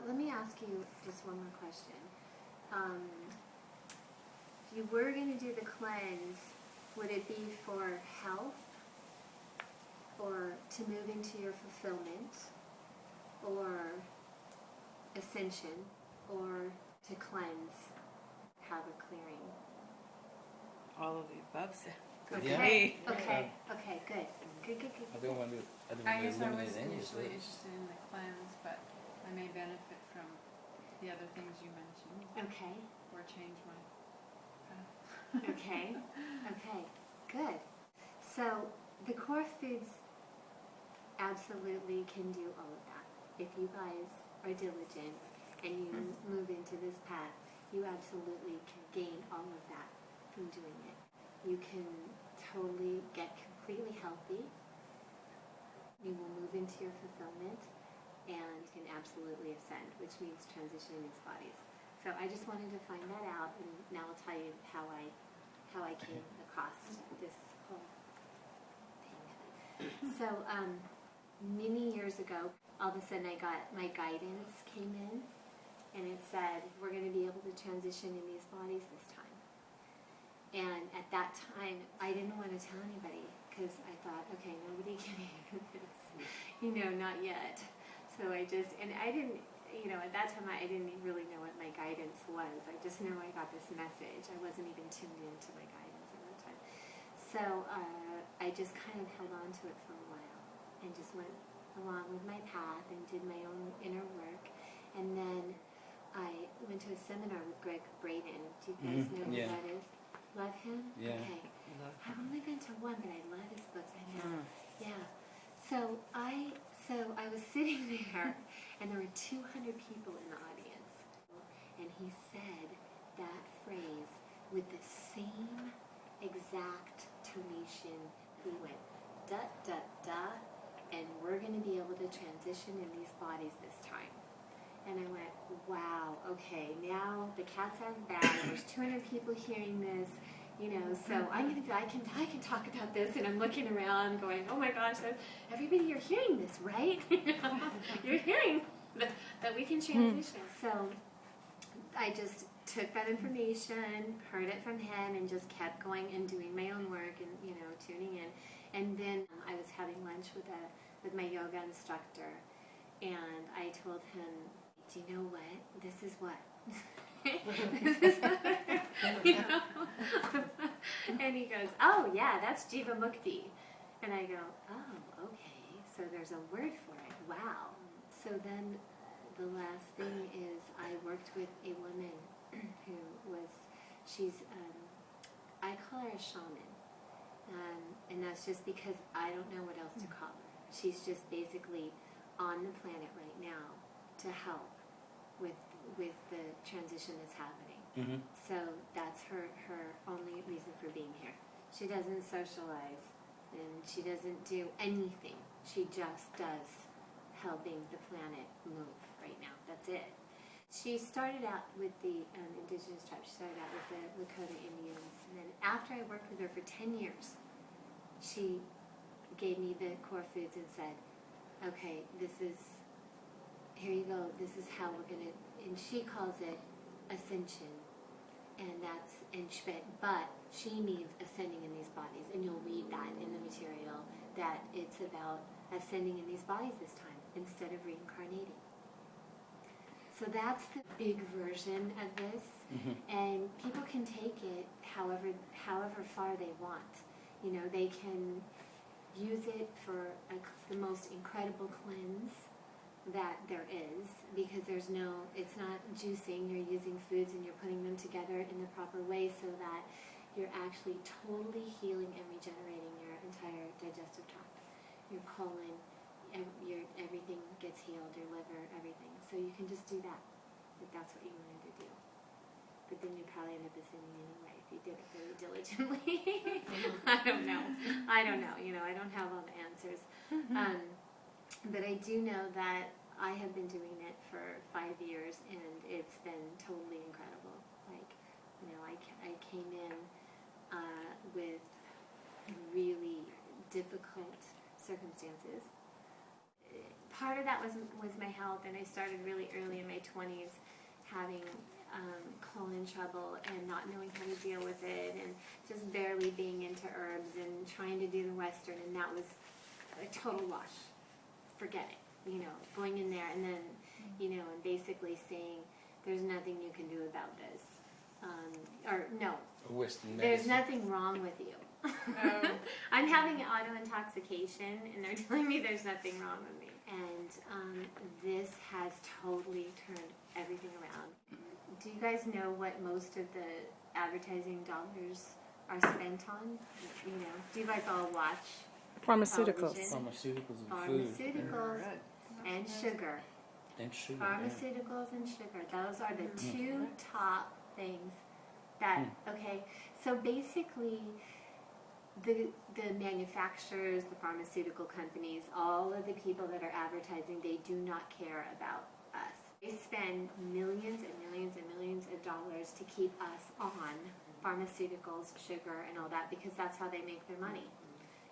Let me ask you just one more question. If you were going to do the cleanse, would it be for health, or to move into your fulfillment, or ascension, or to cleanse, have a clearing? All of the above. Okay, okay, good. I don't want to I guess I eliminate was any of initially those. interested in the cleanse, but I may benefit from the other things you mentioned, Okay, or change my path. okay, good. So the core foods absolutely can do all of that. If you guys are diligent and you move into this path, you absolutely can gain all of that from doing it. You can totally get completely healthy. You will move into your fulfillment and can absolutely ascend, which means transitioning these bodies. So I just wanted to find that out, and now I'll tell you how I came across this whole thing. So many years ago, all of a sudden my guidance came in, and it said, we're going to be able to transition in these bodies this time. And at that time, I didn't want to tell anybody because I thought, okay, nobody can hear this, not yet. So I didn't, at that time I didn't really know what my guidance was. I just know I got this message. I wasn't even tuned into my guidance at that time. So I just kind of held on to it for a while and just went along with my path and did my own inner work. And then I went to a seminar with Greg Braden. Do you guys know who that is? Love him? Yeah. Okay. I've only been to one, but I love his books. I know. Yeah. So I was sitting there, and there were 200 people in the audience, and he said that phrase with the same exact tonation. He went, da, da, da, and we're going to be able to transition in these bodies this time. And I went, wow, okay, now the cat's out of the bag. There's 200 people hearing this, so I can talk about this. And I'm looking around going, oh my gosh, everybody, you're hearing this, right? You're hearing that we can transition. So I just took that information, heard it from him, and just kept going and doing my own work and, tuning in. And then I was having lunch with my yoga instructor, and I told him, do you know what? This is what? This is what, And he goes, oh yeah, that's Jiva Mukti. And I go, oh, okay. So there's a word for it. Wow. So then the last thing is I worked with a woman who I call her a shaman. And that's just because I don't know what else to call her. She's just basically on the planet right now to help with the transition that's happening. Mm-hmm. So that's her only reason for being here. She doesn't socialize, and she doesn't do anything. She just does helping the planet move right now. That's it. She started out with the indigenous tribe. She started out with the Lakota Indians. And then after I worked with her for 10 years, she gave me the core foods and said, okay, here you go, this is how we're going to, and she calls it ascension, but she means ascending in these bodies, and you'll read that in the material, that it's about ascending in these bodies this time, instead of reincarnating. So that's the big version of this, and people can take it however far they want. They can use it for the most incredible cleanse that there is, because it's not juicing. You're using foods and you're putting them together in the proper way so that you're actually totally healing and regenerating your entire digestive tract, your colon, everything gets healed, your liver, everything. So you can just do that if that's what you wanted to do. But then you'd probably end up ascending anyway if you did it really diligently. I don't know. I don't have all the answers. But I do know that I have been doing it for 5 years, and it's been totally incredible. I came in with really difficult circumstances, part of that was my health, and I started really early in my 20s having colon trouble and not knowing how to deal with it, and just barely being into herbs and trying to do the Western, and that was a total wash. Forget it, going in there and then, and basically saying there's nothing you can do about this. Or no, Western there's medicine. nothing wrong with you. Oh. I'm having auto intoxication, and they're telling me there's nothing wrong with me. And this has totally turned everything around. Do you guys know what most of the advertising dollars are spent on? Do you guys all watch Pharmaceuticals. television? Pharmaceuticals and food. Pharmaceuticals Good. and sugar. And sugar. Pharmaceuticals and sugar. Those are the two top things that, okay, so basically the manufacturers, the pharmaceutical companies, all of the people that are advertising, they do not care about us. They spend millions and millions and millions of dollars to keep us on pharmaceuticals, sugar, and all that, because that's how they make their money.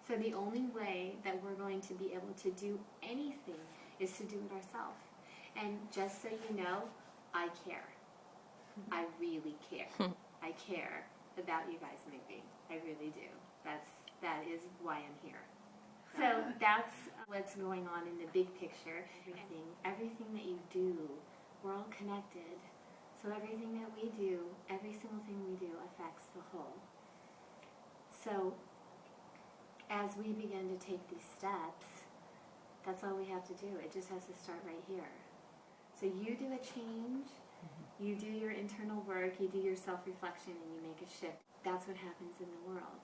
So the only way that we're going to be able to do anything is to do it ourselves. And just so you know, I care. I really care. I care about you guys moving. I really do. That is why I'm here. So that's what's going on in the big picture. Everything that you do, we're all connected. So everything that we do, every single thing we do affects the whole. So as we begin to take these steps, that's all we have to do. It just has to start right here. So you do a change, you do your internal work, you do your self-reflection, and you make a shift. That's what happens in the world.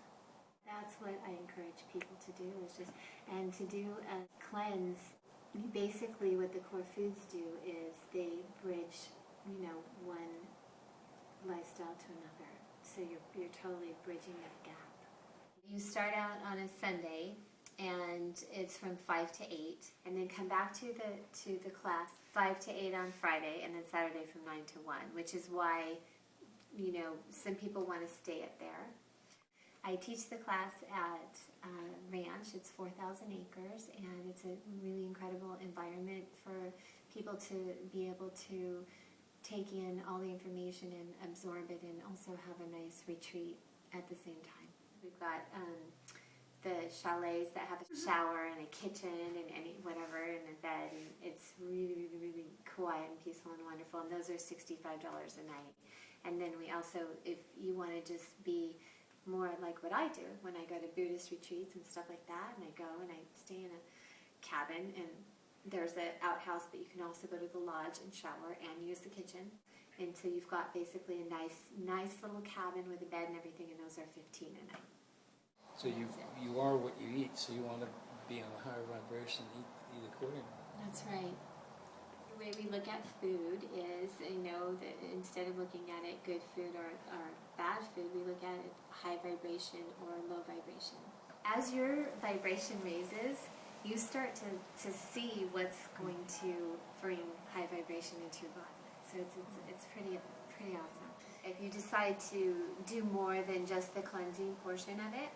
That's what I encourage people to do, and to do a cleanse. Basically what the core foods do is they bridge, one lifestyle to another. So you're totally bridging that gap. You start out on a Sunday, and it's from 5 to 8, and then come back to the class 5 to 8 on Friday, and then Saturday from 9 to 1, which is why, some people want to stay at there. I teach the class at Ranch. It's 4,000 acres, and it's a really incredible environment for people to be able to take in all the information and absorb it, and also have a nice retreat at the same time. We've got the chalets that have a shower and a kitchen and whatever, and a bed, and it's really, really, really quiet and peaceful and wonderful, and those are $65 a night. And then we also, if you want to just be more like what I do when I go to Buddhist retreats and stuff like that, and I go and I stay in a cabin, and there's an outhouse, but you can also go to the lodge and shower and use the kitchen. And so you've got basically a nice little cabin with a bed and everything, and those are $15 a night. So you are what you eat, so you want to be on a higher vibration, eat accordingly. That's right. The way we look at food is, that instead of looking at it good food or bad food, we look at it high vibration or low vibration. As your vibration raises, you start to see what's going to bring high vibration into your body. So it's pretty awesome. If you decide to do more than just the cleansing portion of it,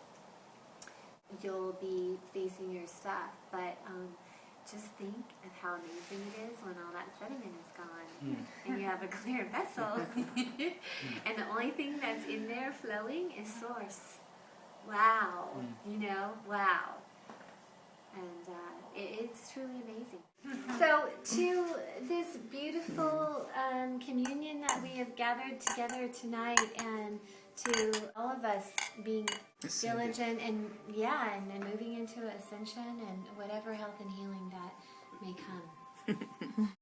you'll be facing your stuff. But just think of how amazing it is when all that sediment is gone and you have a clear vessel. And the only thing that's in there flowing is source. Wow. Wow. And it's truly amazing. So to this beautiful communion that we have gathered together tonight, and to all of us being diligent and moving into ascension and whatever health and healing that may come.